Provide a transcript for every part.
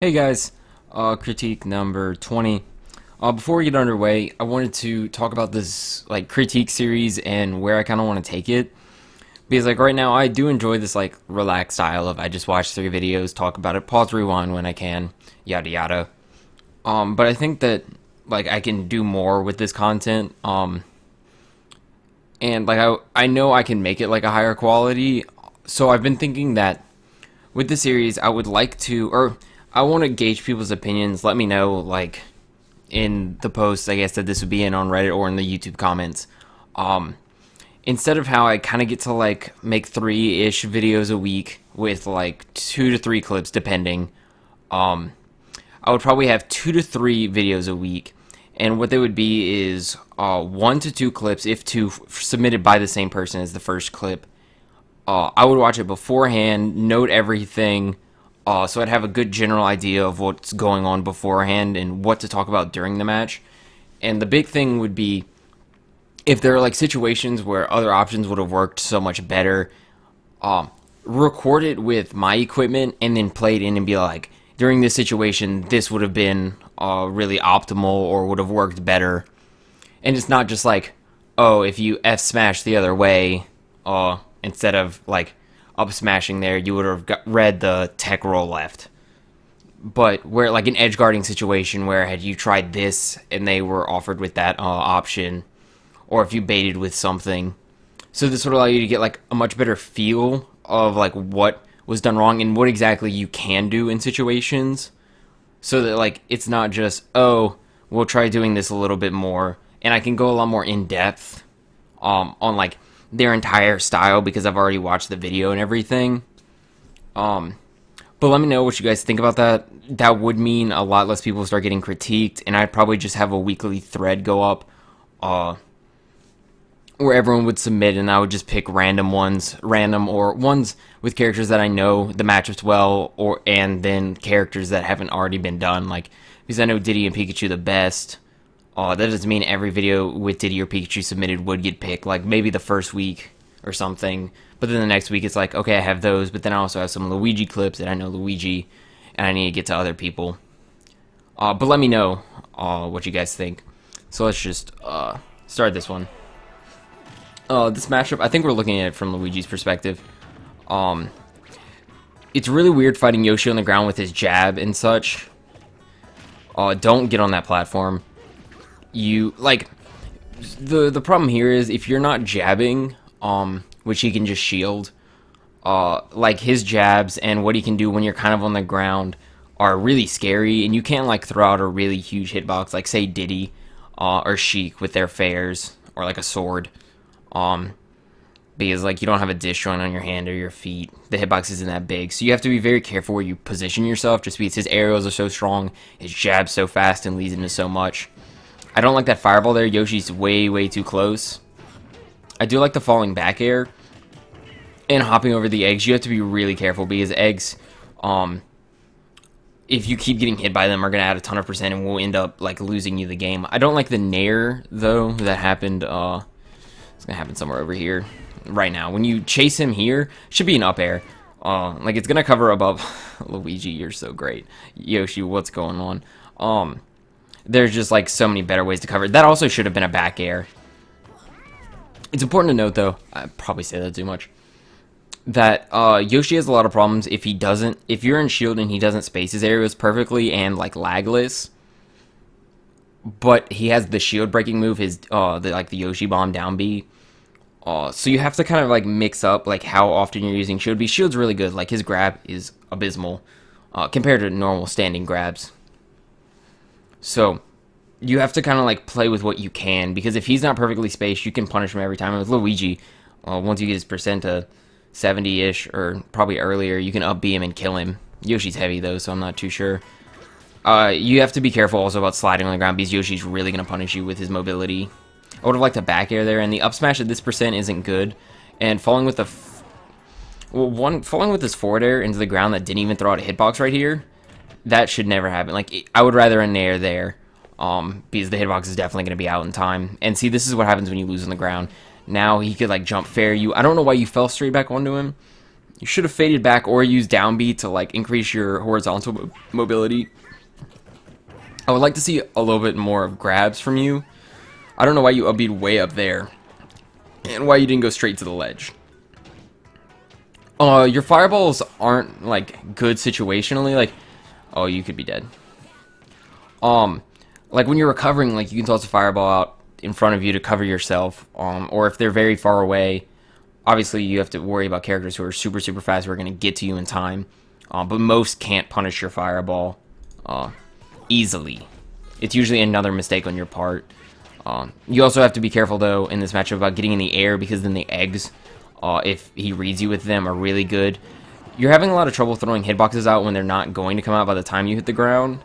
Hey guys, critique number 20. Before we get underway, I wanted to talk about this critique series and where I kind of want to take it. Because right now I do enjoy this relaxed style of I just watch 3 videos, talk about it, pause, rewind when I can, yada yada. But I think that I can do more with this content. And I know I can make it a higher quality. So I've been thinking that with the series I would like to, or I want to gauge people's opinions. Let me know in the posts, I guess, that this would be in on Reddit or in the YouTube comments. Instead of how I kind of get to make 3-ish videos a week with 2 to 3 clips depending. I would probably have 2 to 3 videos a week, and what they would be is 1 to 2 clips, if 2, submitted by the same person as the first clip. I would watch it beforehand, note everything, so I'd have a good general idea of what's going on beforehand and what to talk about during the match. And the big thing would be if there are situations where other options would have worked so much better, record it with my equipment and then play it in and be like, during this situation, this would have been really optimal or would have worked better. And it's not just oh, if you F smash the other way, instead of up smashing there, you would have read the tech roll left. But where an edge guarding situation where had you tried this and they were offered with that option, or if you baited with something, so this would allow you to get a much better feel of what was done wrong and what exactly you can do in situations, so that it's not just, oh, we'll try doing this a little bit more, and I can go a lot more in depth on their entire style because I've already watched the video and everything. But let me know what you guys think about that. That would mean a lot less people start getting critiqued, and I'd probably just have a weekly thread go up where everyone would submit, and I would just pick random or ones with characters that I know the matchups well, and then characters that haven't already been done, because I know Diddy and Pikachu the best. That doesn't mean every video with Diddy or Pikachu submitted would get picked, maybe the first week or something, but then the next week it's okay, I have those, but then I also have some Luigi clips that I know Luigi, and I need to get to other people. But let me know what you guys think. So let's just start this one. This matchup, I think we're looking at it from Luigi's perspective. It's really weird fighting Yoshi on the ground with his jab and such. Don't get on that platform. You the problem here is if you're not jabbing, which he can just shield, his jabs and what he can do when you're kind of on the ground are really scary, and you can't throw out a really huge hitbox like say Diddy or Sheik with their fairs, or a sword, because you don't have a dish joint on your hand or your feet. The hitbox isn't that big, so you have to be very careful where you position yourself, just because his aerials are so strong, his jab's so fast and leads into so much. I don't like that fireball there. Yoshi's way too close. I do like the falling back air and hopping over the eggs. You have to be really careful because eggs, if you keep getting hit by them, are going to add a ton of percent and will end up losing you the game. I don't like the nair though that happened. It's going to happen somewhere over here right now. When you chase him here, it should be an up air. It's going to cover above. Luigi, you're so great. Yoshi, what's going on? There's just so many better ways to cover it. That also should have been a back air. It's important to note though, I probably say that too much, that Yoshi has a lot of problems if you're in shield and he doesn't space his areas perfectly and lagless, but he has the shield breaking move, his the Yoshi bomb down B. So you have to kind of mix up how often you're using shield B. Shield's really good. His grab is abysmal compared to normal standing grabs. So you have to kind of play with what you can, because if he's not perfectly spaced, you can punish him every time. And with Luigi, once you get his percent to 70-ish or probably earlier, you can up B him and kill him. Yoshi's heavy though, so I'm not too sure. You have to be careful also about sliding on the ground, because Yoshi's really going to punish you with his mobility. I would have liked a back air there, and the up smash at this percent isn't good. And falling with falling with this forward air into the ground that didn't even throw out a hitbox right here, that should never happen. I would rather a nair there, because the hitbox is definitely going to be out in time. And see, this is what happens when you lose on the ground. Now he could jump fair you. I don't know why you fell straight back onto him. You should have faded back or used down B to like increase your horizontal mobility. I would like to see a little bit more of grabs from you. I don't know why you up B'd way up there. And why you didn't go straight to the ledge. Your fireballs aren't like good situationally. Like, oh, you could be dead. Like when you're recovering, like you can toss a fireball out in front of you to cover yourself. Or if they're very far away, obviously you have to worry about characters who are super, super fast who are going to get to you in time. But most can't punish your fireball easily. It's usually another mistake on your part. You also have to be careful, though, in this matchup about getting in the air, because then the eggs, if he reads you with them, are really good. You're having a lot of trouble throwing hitboxes out when they're not going to come out by the time you hit the ground.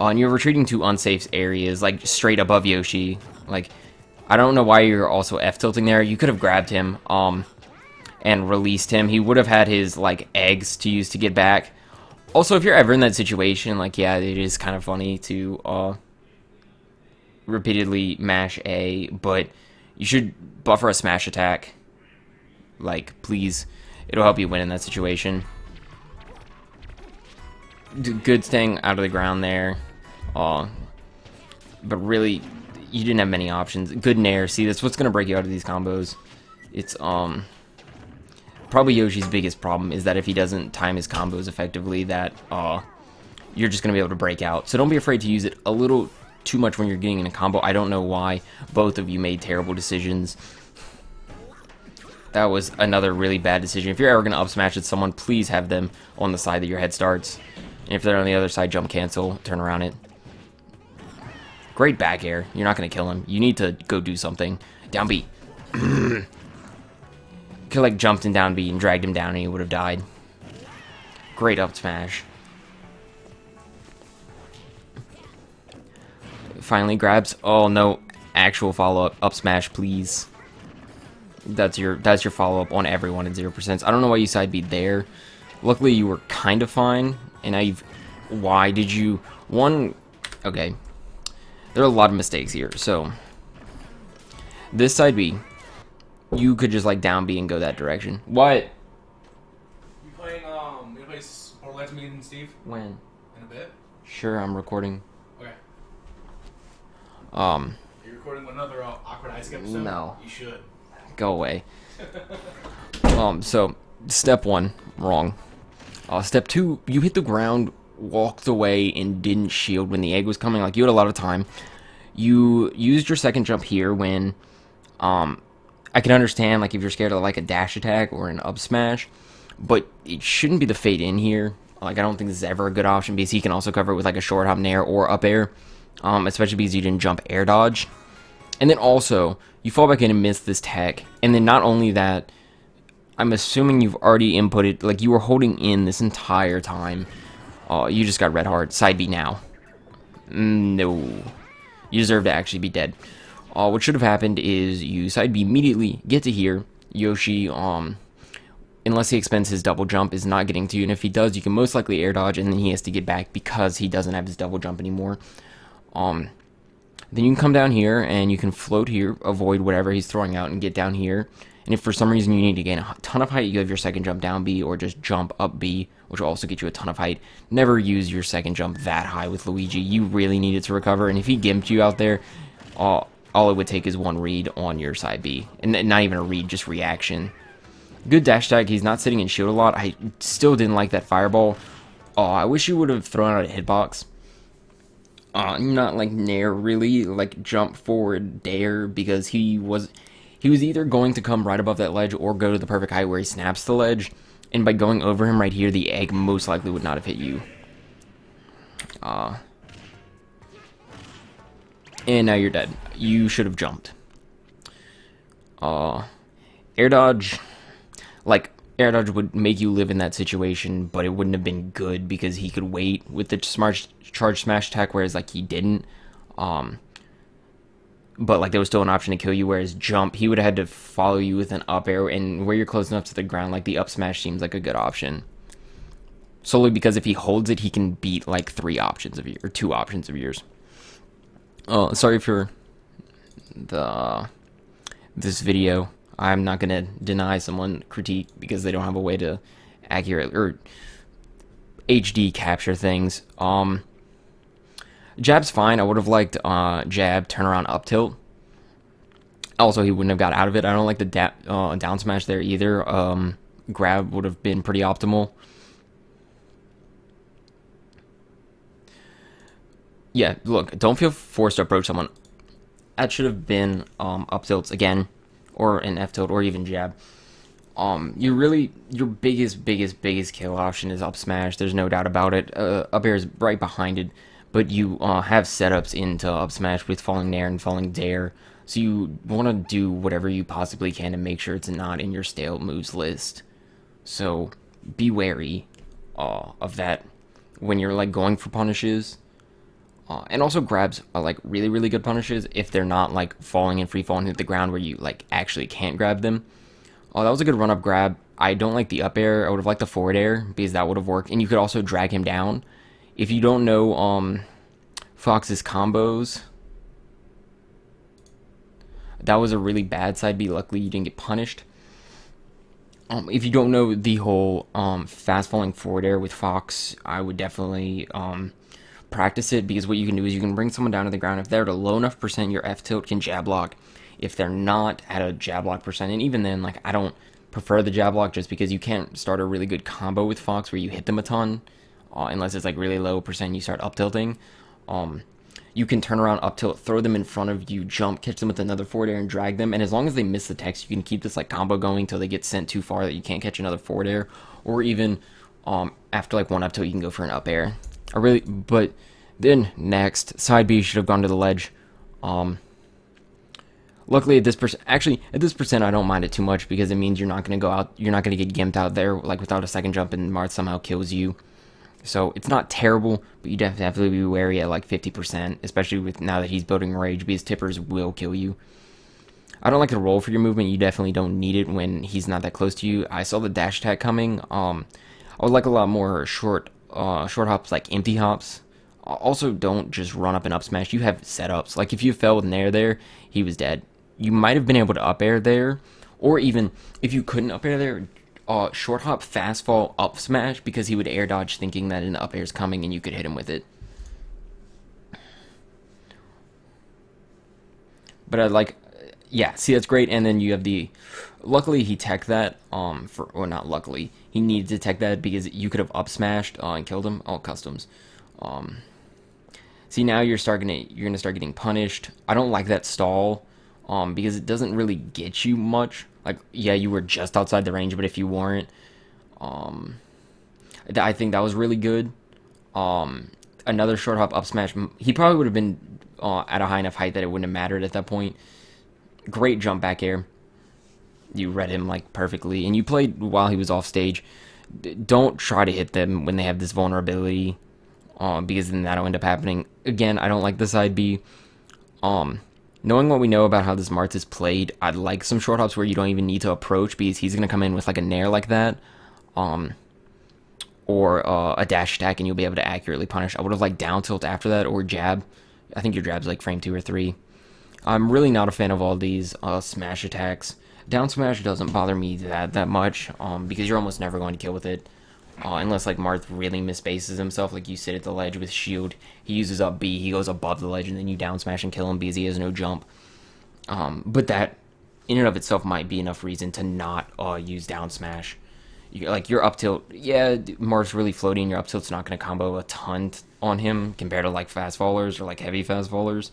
And you're retreating to unsafe areas, like straight above Yoshi. Like, I don't know why you're also F-tilting there. You could have grabbed him and released him. He would have had his, like, eggs to use to get back. Also, if you're ever in that situation, like, yeah, it is kind of funny to repeatedly mash A, but you should buffer a smash attack. Like, please. It'll help you win in that situation. Good staying out of the ground there. But really, you didn't have many options. Good nair. See, that's what's going to break you out of these combos. It's, probably Yoshi's biggest problem is that if he doesn't time his combos effectively, that, you're just going to be able to break out. So don't be afraid to use it a little too much when you're getting in a combo. I don't know why both of you made terrible decisions. That was another really bad decision. If you're ever going to up smash at someone, please have them on the side that your head starts. And if they're on the other side, jump cancel, turn around it. Great back air. You're not going to kill him. You need to go do something. Down B. Could have like jumped in down B and dragged him down and he would have died. Great up smash. Finally grabs. Oh no, actual follow-up. Up smash, please. That's your follow-up on everyone at 0%. I don't know why you side beat there. Luckily you were kind of fine. And why did you okay. There are a lot of mistakes here. So this side B, you could just like down B and go that direction. What? You playing you play Borderlands me and Steve? When? In a bit? Sure, I'm recording. Okay. You're recording another awkward Isaac episode? No. You should. Go away. So step 1, wrong. Step 2, you hit the ground, walked away, and didn't shield when the egg was coming. Like, you had a lot of time. You used your second jump here when, I can understand, like, if you're scared of, like, a dash attack or an up smash, but it shouldn't be the fade in here. Like, I don't think this is ever a good option, because he can also cover it with, like, a short hop nair or up air, especially because you didn't jump air dodge. And then also, you fall back in and miss this tech, and then not only that, I'm assuming you've already inputted, like, you were holding in this entire time. You just got red hard. Side B now. No. You deserve to actually be dead. What should have happened is you side B immediately, get to here. Yoshi, unless he expends his double jump, is not getting to you. And if he does, you can most likely air dodge, and then he has to get back because he doesn't have his double jump anymore. Then you can come down here, and you can float here, avoid whatever he's throwing out, and get down here. And if for some reason you need to gain a ton of height, you have your second jump down B, or just jump up B, which will also get you a ton of height. Never use your second jump that high with Luigi. You really need it to recover, and if he gimped you out there, all it would take is one read on your side B. And not even a read, just reaction. Good dash tag. He's not sitting in shield a lot. I still didn't like that fireball. I wish you would have thrown out a hitbox. Not like nair, really, like jump forward dare, because he was either going to come right above that ledge or go to the perfect height where he snaps the ledge, and by going over him right here, the egg most likely would not have hit you. And now you're dead. You should have jumped. Air dodge, like, air dodge would make you live in that situation, but it wouldn't have been good because he could wait with the smart charge smash attack, whereas, like, he didn't. But, like, there was still an option to kill you, whereas jump, he would have had to follow you with an up air, and where you're close enough to the ground, like, the up smash seems like a good option. Solely because if he holds it, he can beat, like, 3 options of yours, or 2 options of yours. Sorry for this video. I'm not going to deny someone critique because they don't have a way to accurate or HD capture things. Jab's fine. I would have liked jab, turn around, up tilt. Also, he wouldn't have got out of it. I don't like the down smash there either. Grab would have been pretty optimal. Yeah, look, don't feel forced to approach someone. That should have been up tilts again, or an F tilt, or even jab. Your biggest kill option is up smash. There's no doubt about it. Up air is right behind it, but you have setups into up smash with falling nair and falling dare. So you want to do whatever you possibly can to make sure it's not in your stale moves list. So be wary of that when you're like going for punishes. And also grabs are like really good punishes if they're not like falling and free falling to the ground where you like actually can't grab them. Oh, that was a good run up grab. I don't like the up air. I would have liked the forward air because that would have worked. And you could also drag him down. If you don't know Fox's combos, that was a really bad side B. Luckily, you didn't get punished. If you don't know the whole fast falling forward air with Fox, I would definitely practice it, because what you can do is you can bring someone down to the ground. If they're at a low enough percent, your F tilt can jab block. If they're not at a jab block percent, and even then, like, I don't prefer the jab block just because you can't start a really good combo with Fox where you hit them a ton, unless it's like really low percent and you start up tilting. You can turn around, up tilt, throw them in front of you, jump, catch them with another forward air, and drag them. And as long as they miss the text, you can keep this like combo going till they get sent too far that you can't catch another forward air, or even after like one up tilt, you can go for an up air. But then next, side B should have gone to the ledge. Luckily at this percent, I don't mind it too much, because it means you're not going to go out, you're not going to get gimped out there like without a second jump and Marth somehow kills you. So it's not terrible, but you definitely be wary at like 50%, especially with now that he's building rage, because tippers will kill you. I don't like the roll for your movement. You definitely don't need it when he's not that close to you. I saw the dash attack coming. I would like a lot more short hops, like empty hops. Also, don't just run up and up smash. You have setups. Like if you fell with nair there, he was dead. You might have been able to up air there, or even if you couldn't up air there, short hop, fast fall, up smash, because he would air dodge thinking that an up air is coming and you could hit him with it. But I like, yeah, see, that's great. And then you have luckily he teched that, or not luckily, he needed to tech that because you could have up smashed and killed him. All customs. See, now you're gonna start getting punished. I don't like that stall, because it doesn't really get you much. Like, yeah, you were just outside the range, but if you weren't, I think that was really good. Another short hop up smash, he probably would have been at a high enough height that it wouldn't have mattered at that point. Great jump back air. You read him like perfectly, and you played while he was off stage. Don't try to hit them when they have this vulnerability, because then that'll end up happening. Again, I don't like the side B. Knowing what we know about how this Marth is played, I'd like some short hops where you don't even need to approach, because he's going to come in with like a nair like that, or a dash attack, and you'll be able to accurately punish. I would have liked down tilt after that, or jab. I think your jab's like frame 2 or 3. I'm really not a fan of all these smash attacks. Down smash doesn't bother me that much, because you're almost never going to kill with it. Unless like Marth really misbases himself, like you sit at the ledge with shield, he uses up B, he goes above the ledge, and then you down smash and kill him because he has no jump. But that in and of itself might be enough reason to not use down smash. Like your up tilt, yeah, Marth's really floating, your up tilt's not going to combo a ton on him compared to like fast fallers or like heavy fast fallers.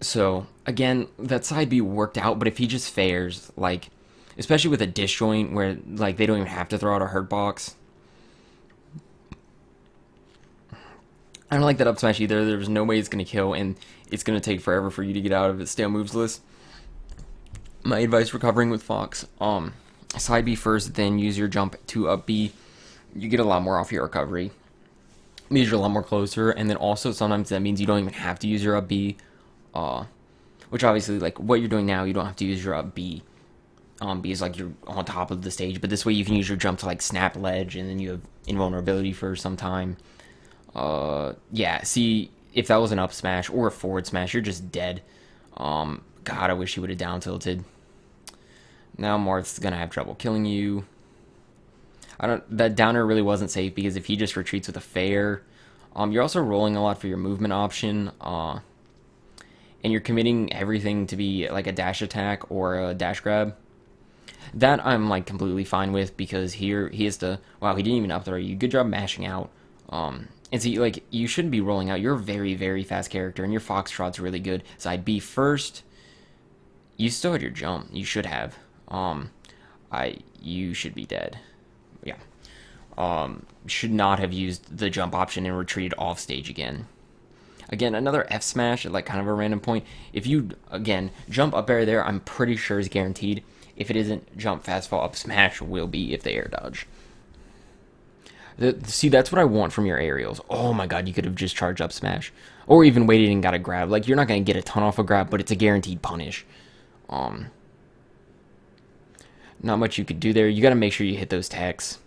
So again, that side B worked out, but if he just fares, like, especially with a disjoint where like they don't even have to throw out a hurt box. I don't like that up smash either. There's no way it's going to kill, and it's going to take forever for you to get out of the stale moves list. My advice recovering with Fox, side B first, then use your jump to up B. You get a lot more off your recovery. Because you're a lot more closer, and then also sometimes that means you don't even have to use your up B. Which obviously, like what you're doing now, you don't have to use your up B. Because like you're on top of the stage, but this way you can use your jump to like snap ledge, and then you have invulnerability for some time. Yeah, see, if that was an up smash or a forward smash, you're just dead. God, I wish he would have down tilted. Now Marth's gonna have trouble killing you. That downer really wasn't safe because if he just retreats with a fair, you're also rolling a lot for your movement option, and you're committing everything to be like a dash attack or a dash grab. That I'm like completely fine with because here he has to. Wow, he didn't even up throw you. Good job mashing out. And see, like you shouldn't be rolling out. You're a very very fast character, and your foxtrot's really good. Side B first. You still had your jump. You should have. You should be dead. Yeah. Should not have used the jump option and retreated off stage again. Again, another F smash at like kind of a random point. If you again jump up air there, I'm pretty sure is guaranteed. If it isn't, jump fast fall up smash will be if they air dodge. See, that's what I want from your aerials. Oh my god, you could have just charged up smash. Or even waited and got a grab. Like, you're not going to get a ton off a grab, but it's a guaranteed punish. Not much you could do there. You got to make sure you hit those attacks.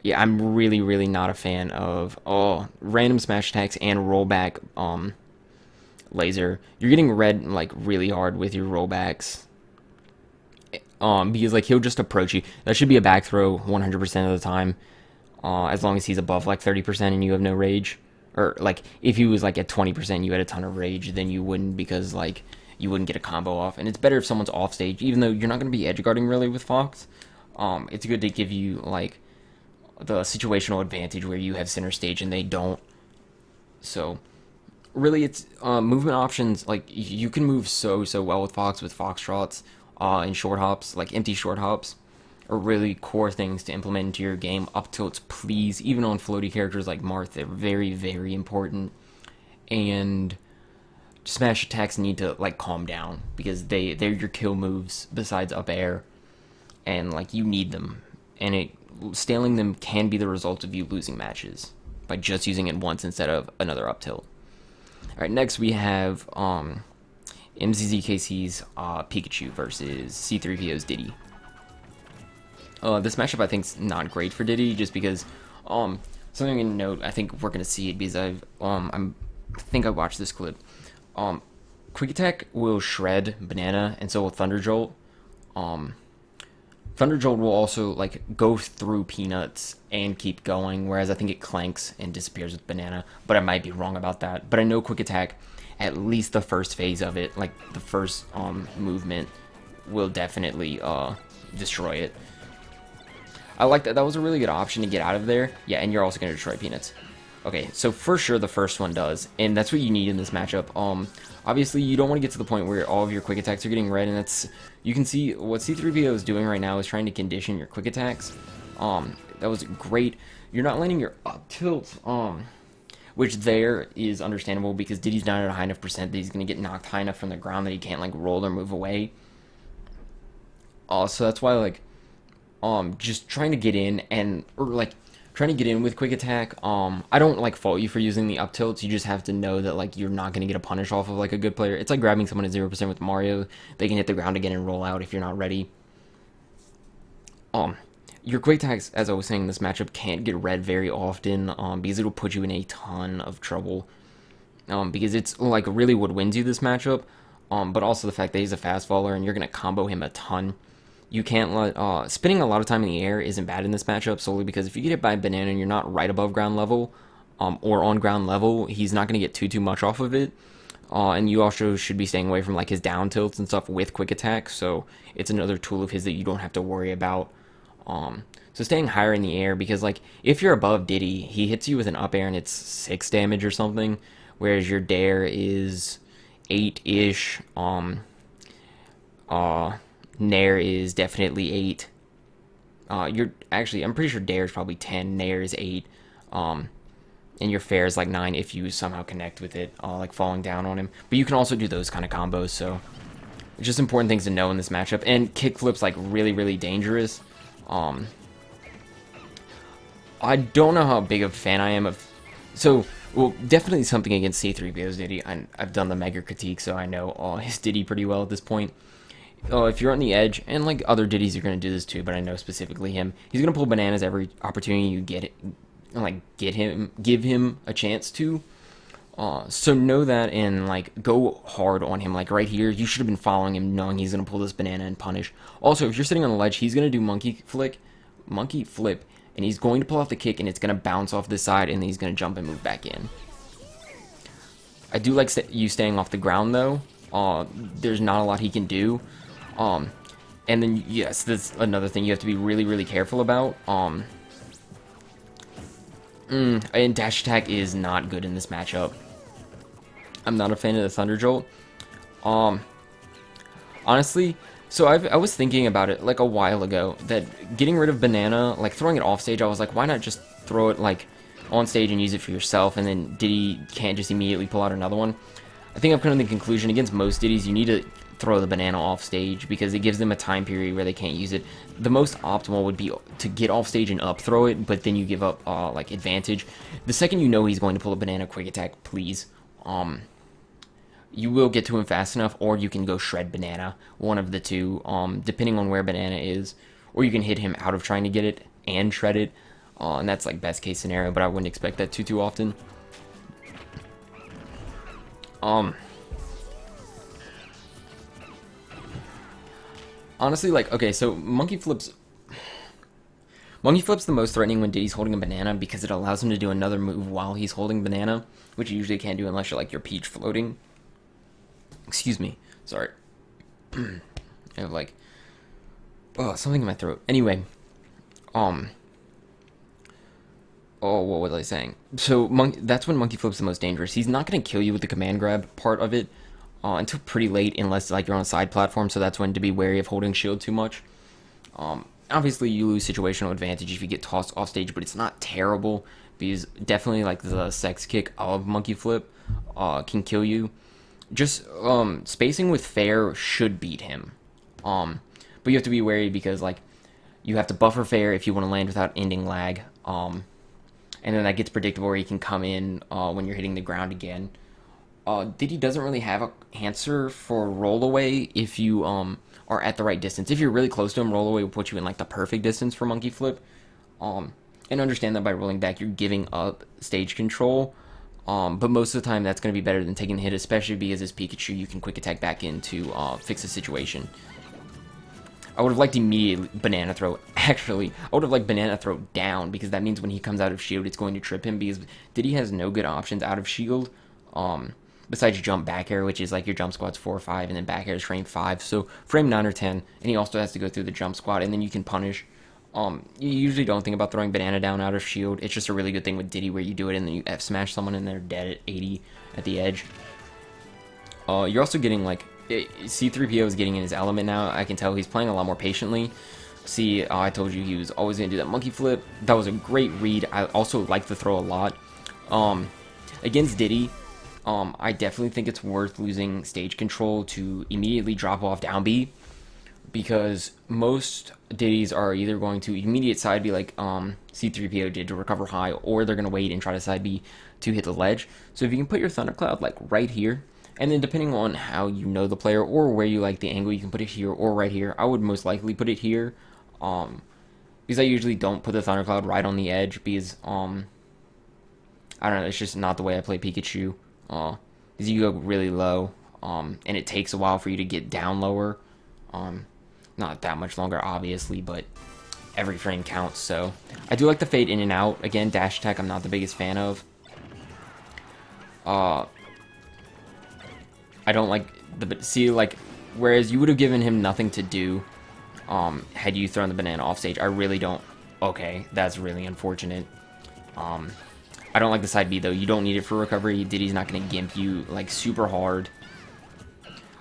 Yeah, I'm really, really not a fan of random smash attacks and rollback laser. You're getting red like really hard with your rollbacks. Because like he'll just approach you. That should be a back throw 100% of the time. As long as he's above like 30% and you have no rage. Or like if he was like at 20% you had a ton of rage, then you wouldn't, because like you wouldn't get a combo off. And it's better if someone's off stage, even though you're not going to be edge guarding really with Fox. It's good to give you like the situational advantage where you have center stage and they don't. So really it's movement options. Like you can move so well with Fox, with foxtrots and short hops, like empty short hops are really core things to implement into your game. Up tilts, please, even on floaty characters like Marth, they're very very important. And smash attacks need to like calm down because they're your kill moves besides up air, and like you need them, and staling them can be the result of you losing matches by just using it once instead of another up tilt. Alright, next we have MZZKC's Pikachu versus C3PO's Diddy. This matchup I think is not great for Diddy just because something to note, I think we're gonna see it because I think I watched this clip. Quick Attack will shred Banana, and so will Thunder Jolt. Thunder Jolt will also like go through Peanuts and keep going, whereas I think it clanks and disappears with Banana, but I might be wrong about that. But I know Quick Attack, at least the first phase of it, like the first movement, will definitely destroy it. I like that. That was a really good option to get out of there. Yeah, and you're also going to destroy Peanuts. Okay, so for sure the first one does, and that's what you need in this matchup. Obviously you don't want to get to the point where all of your quick attacks are getting red, and that's, you can see what C3PO is doing right now is trying to condition your quick attacks. That was great. You're not landing your up tilt, which there is understandable because Diddy's not at a high enough percent that he's going to get knocked high enough from the ground that he can't like roll or move away. So that's why like just trying to get in trying to get in with quick attack. I don't like fault you for using the up tilts. You just have to know that like you're not going to get a punish off of like a good player. It's like grabbing someone at 0% with Mario. They can hit the ground again and roll out if you're not ready. Your quick attacks, as I was saying, in this matchup can't get red very often because it'll put you in a ton of trouble. Because it's like really what wins you this matchup. But also the fact that he's a fast faller and you're going to combo him a ton. You can't let spinning a lot of time in the air isn't bad in this matchup, solely because if you get hit by a Banana and you're not right above ground level or on ground level, he's not going to get too much off of it. And you also should be staying away from like his down tilts and stuff with quick attack, so it's another tool of his that you don't have to worry about. So staying higher in the air, because like if you're above Diddy, he hits you with an up air and it's 6 damage or something, whereas your dare is 8-ish. Nair is definitely 8. I'm pretty sure Dare is probably 10. Nair is 8. And your fair is like 9 if you somehow connect with it, like falling down on him. But you can also do those kind of combos, so it's just important things to know in this matchup. And kickflip's like really, really dangerous. I don't know how big of a fan I am of. Well, definitely something against C3PO's Diddy. I've done the Mega critique, so I know his Diddy pretty well at this point. If you're on the edge, and like other Diddies are going to do this too, but I know specifically him, he's going to pull bananas every opportunity you get it, like give him a chance to. So know that and like go hard on him. Like right here, you should have been following him, knowing he's gonna pull this banana and punish. Also, if you're sitting on the ledge, he's gonna do monkey flip, and he's going to pull off the kick, and it's gonna bounce off the side, and then he's gonna jump and move back in. I do like you staying off the ground though. There's not a lot he can do. And then yes, that's another thing you have to be really, really careful about. And dash attack is not good in this matchup. I'm not a fan of the Thunder Jolt. Honestly, so I was thinking about it like a while ago that getting rid of banana, like throwing it off stage, I was like, why not just throw it like on stage and use it for yourself, and then Diddy can't just immediately pull out another one. I think I've come to the conclusion against most Diddies, you need to throw the banana off stage because it gives them a time period where they can't use it. The most optimal would be to get off stage and up throw it, but then you give up like advantage. The second you know he's going to pull a banana quick attack, please. You will get to him fast enough, or you can go shred banana, one of the two, depending on where banana is, or you can hit him out of trying to get it and shred it, and that's like best case scenario, but I wouldn't expect that too often. Honestly, like, okay, so monkey flip's the most threatening when Diddy's holding a banana because it allows him to do another move while he's holding banana, which you usually can't do unless you're like your Peach floating. Excuse me, sorry. I have like, something in my throat. Anyway, oh, what was I saying? So that's when monkey flip's the most dangerous. He's not gonna kill you with the command grab part of it until pretty late, unless like you're on a side platform. So that's when to be wary of holding shield too much. Obviously you lose situational advantage if you get tossed off stage, but it's not terrible because definitely like the sex kick of monkey flip can kill you. Just spacing with fair should beat him, but you have to be wary because like you have to buffer fair if you want to land without ending lag, and then that gets predictable where he can come in when you're hitting the ground again. Diddy doesn't really have an answer for roll away if you are at the right distance. If you're really close to him, roll away will put you in like the perfect distance for monkey flip, and understand that by rolling back you're giving up stage control. But most of the time that's going to be better than taking the hit, especially because as Pikachu you can quick attack back in to fix the situation. I would have liked immediate banana throw. Actually, I would have liked banana throw down because that means when he comes out of shield it's going to trip him because Diddy has no good options out of shield. Besides jump back air, which is like your jump squat's 4 or 5, and then back air is frame 5. So frame 9 or 10, and he also has to go through the jump squat, and then you can punish. You usually don't think about throwing banana down out of shield. It's just a really good thing with Diddy where you do it and then you F smash someone and they're dead at 80 at the edge. You're also getting like C3PO is getting in his element now. I can tell he's playing a lot more patiently. See, I told you he was always going to do that monkey flip. That was a great read. I also like the throw a lot. Against Diddy, I definitely think it's worth losing stage control to immediately drop off down B, because most Diddies are either going to immediate side B like C3PO did to recover high, or they're going to wait and try to side B to hit the ledge. So if you can put your Thundercloud like right here, and then depending on how you know the player or where you like the angle, you can put it here or right here. I would most likely put it here, because I usually don't put the Thundercloud right on the edge because I don't know, it's just not the way I play Pikachu. Because you go really low, and it takes a while for you to get down lower. Not that much longer, obviously, but every frame counts. So I do like the fade in and out. Again, dash attack I'm not the biggest fan of. I don't like the whereas you would have given him nothing to do had you thrown the banana off stage. I really don't. Okay, that's really unfortunate. I don't like the side B though. You don't need it for recovery. Diddy's not going to gimp you like super hard.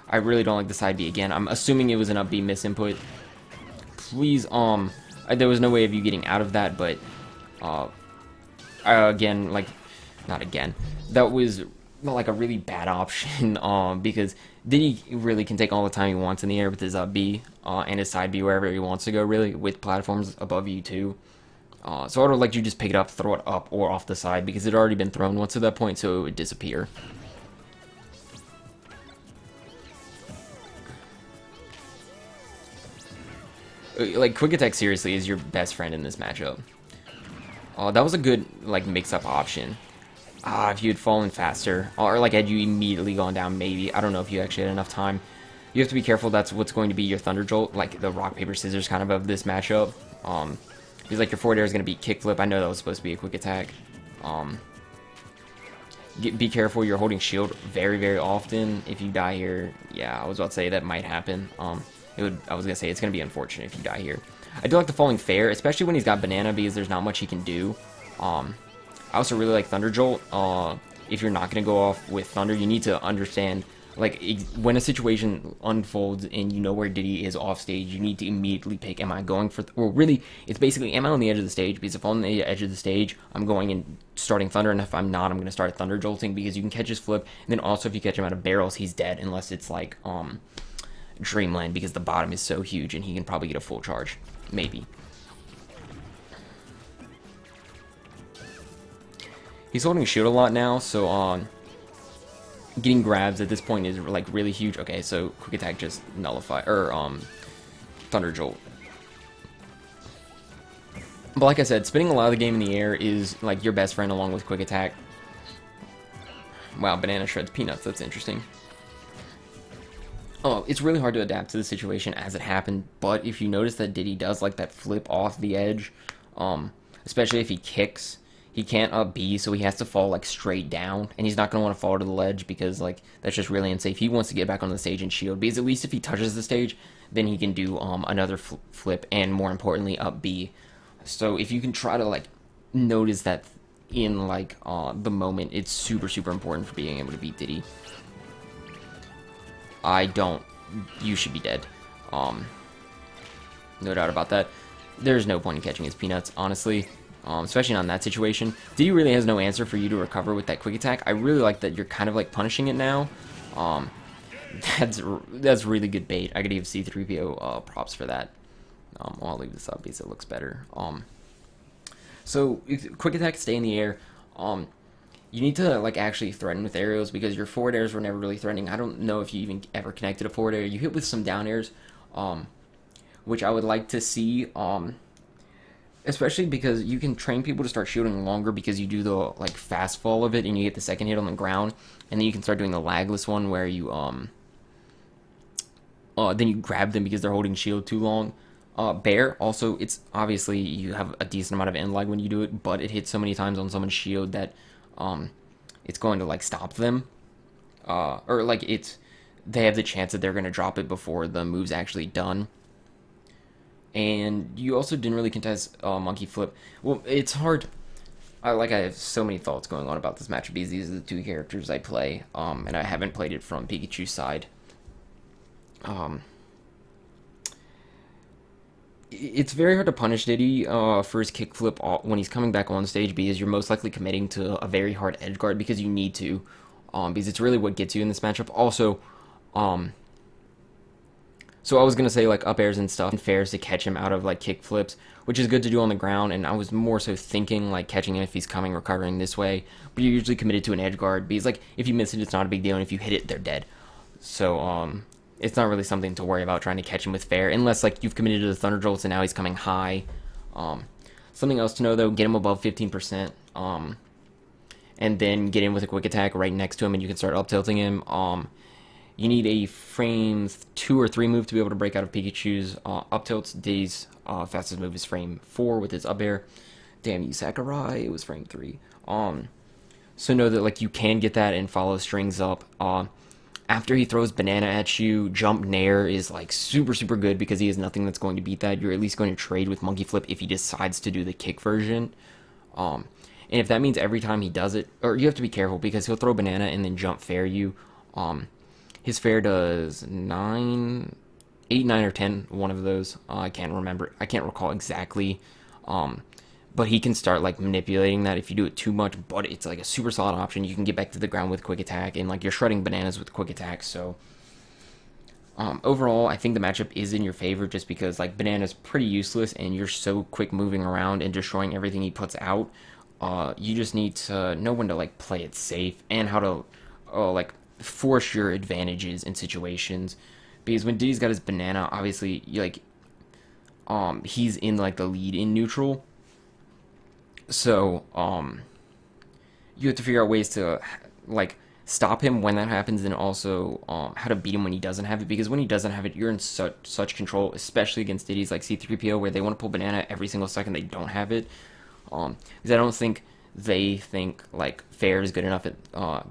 I really don't like the side B again. I'm assuming it was an up B misinput. Please, there was no way of you getting out of that, but again, like, not again. That was like a really bad option because Diddy really can take all the time he wants in the air with his up B and his side B wherever he wants to go, really, with platforms above you too. So I would have liked you just pick it up, throw it up or off the side because it had already been thrown once at that point, so it would disappear. Like, quick attack seriously is your best friend in this matchup. That was a good like mix-up option. if you had fallen faster, or like had you immediately gone down, maybe. I don't know if you actually had enough time. You have to be careful. That's what's going to be your Thunder Jolt, like the rock paper scissors kind of this matchup. Because like your forward air is going to be kickflip. I know that was supposed to be a quick attack. Be careful. You're holding shield very, very often. If you die here, yeah, I was about to say that might happen. I was gonna say it's gonna be unfortunate if you die here. I do like the falling fair, especially when he's got banana because there's not much he can do. I also really like Thunder Jolt. If you're not gonna go off with Thunder, you need to understand like when a situation unfolds and you know where Diddy is off stage, you need to immediately pick, am I going for, or really, it's basically, am I on the edge of the stage? Because if I'm on the edge of the stage, I'm going and starting Thunder, and if I'm not, I'm going to start Thunder Jolting, because you can catch his flip, and then also if you catch him out of barrels, he's dead, unless it's like, Dreamland, because the bottom is so huge, and he can probably get a full charge. Maybe. He's holding shield a lot now, so, getting grabs at this point is like really huge. Okay, so quick attack just nullify or Thunder Jolt. But like I said, spinning a lot of the game in the air is like your best friend along with quick attack. Wow, banana shreds peanuts. That's interesting. Oh, it's really hard to adapt to the situation as it happened. But if you notice that Diddy does like that flip off the edge, especially if he kicks. He can't up B, so he has to fall like straight down, and he's not going to want to fall to the ledge because like that's just really unsafe. He wants to get back on the stage and shield, because at least if he touches the stage, then he can do another flip, and more importantly up B. So if you can try to like notice that in like the moment, it's super important for being able to beat Diddy. I don't. You should be dead. No doubt about that. There's no point in catching his peanuts, honestly. Especially on that situation. Diddy really has no answer for you to recover with that quick attack. I really like that you're kind of like punishing it now. That's really good bait. I gotta give C3PO props for that. I'll leave this up because it looks better. So quick attack, stay in the air. You need to like actually threaten with aerials, because your forward airs were never really threatening. I don't know if you even ever connected a forward air. You hit with some down airs, which I would like to see. Especially because you can train people to start shooting longer, because you do the like fast fall of it and you get the second hit on the ground, and then you can start doing the lagless one where you then you grab them because they're holding shield too long. Bear also, it's obviously you have a decent amount of end lag when you do it, but it hits so many times on someone's shield that it's going to like stop them, or like they have the chance that they're going to drop it before the move's actually done. And you also didn't really contest Monkey Flip. Well, it's hard. I have so many thoughts going on about this matchup, because these are the two characters I play, and I haven't played it from Pikachu's side. It's very hard to punish Diddy for his kickflip when he's coming back on stage, because you're most likely committing to a very hard edge guard, because you need to, because it's really what gets you in this matchup. Also, so I was going to say, like, up airs and stuff, and fairs to catch him out of, like, kick flips, which is good to do on the ground, and I was more so thinking, like, catching him if he's coming, recovering this way, but you're usually committed to an edge guard, because, like, if you miss it, it's not a big deal, and if you hit it, they're dead. So, it's not really something to worry about trying to catch him with fair, unless, like, you've committed to the Thunder Jolts, and now he's coming high. Something else to know, though, get him above 15%, and then get in with a quick attack right next to him, and you can start up-tilting him. You need a frame 2 or 3 move to be able to break out of Pikachu's up tilts. Diddy's fastest move is frame 4 with his up air. Damn you, Sakurai. It was frame 3. So know that like you can get that and follow strings up. After he throws banana at you, jump nair is like super good, because he has nothing that's going to beat that. You're at least going to trade with monkey flip if he decides to do the kick version. And if that means every time he does it, or you have to be careful, because he'll throw banana and then jump fair you. His fair does 8, 9, or 10, one of those. I can't remember. I can't recall exactly. But he can start like manipulating that if you do it too much, but it's like a super solid option. You can get back to the ground with quick attack, and like you're shredding bananas with quick attack. So overall, I think the matchup is in your favor, just because like banana's pretty useless and you're so quick moving around and destroying everything he puts out. You just need to know when to like play it safe, and how to like force your advantages in situations, because when Diddy's got his banana, obviously he's in like the lead in neutral, so you have to figure out ways to like stop him when that happens, and also how to beat him when he doesn't have it. Because when he doesn't have it, you're in such control, especially against Diddy's like C3PO, where they want to pull banana every single second they don't have it. Because I don't think they think like fair is good enough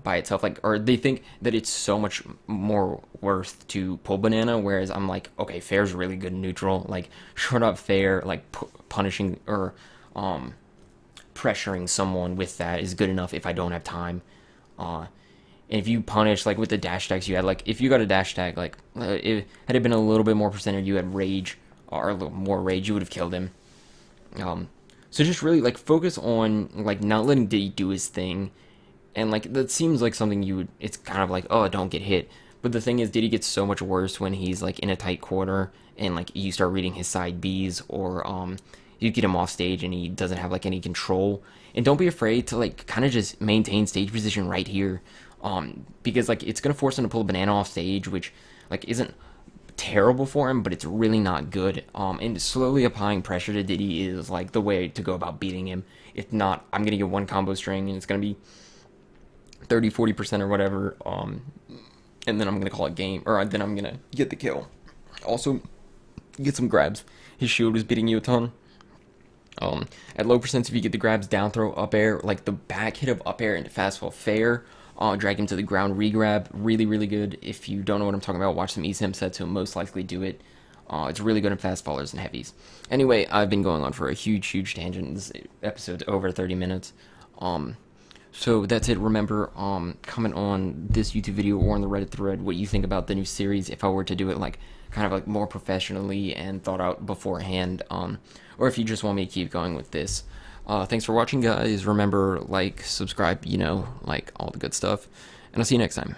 by itself, like, or they think that it's so much more worth to pull banana, whereas I'm like, okay, fair is really good in neutral, like short up fair, like punishing or pressuring someone with that is good enough if I don't have time. And if you punish like with the dash tags you had, like if you got a dash tag, like it had it been a little bit more percentage, you had rage or a little more rage, you would have killed him. So just really like focus on like not letting Diddy do his thing, and like that seems like something you would. It's kind of like, oh, don't get hit. But the thing is, Diddy gets so much worse when he's like in a tight corner and like you start reading his side Bs, or you get him off stage and he doesn't have like any control. And don't be afraid to like kind of just maintain stage position right here, because like it's gonna force him to pull a banana off stage, which like isn't terrible for him, but it's really not good. And slowly applying pressure to Diddy is like the way to go about beating him. If not, I'm gonna get one combo string and it's gonna be 30-40% or whatever. And then I'm gonna call it game, or then I'm gonna get the kill. Also, get some grabs. His shield was beating you a ton. At low percents, if you get the grabs, down throw, up air, like the back hit of up air into fast fall fair, drag him to the ground, re-grab, really, really good. If you don't know what I'm talking about, watch some eSIM sets, he'll most likely do it. It's really good in fast fallers and heavies. Anyway, I've been going on for a huge tangent. This episode's over 30 minutes. So that's it. Remember, comment on this YouTube video or on the Reddit thread what you think about the new series, if I were to do it like kind of like more professionally and thought out beforehand, or if you just want me to keep going with this. Thanks for watching, guys. Remember, like, subscribe, you know, like all the good stuff, and I'll see you next time.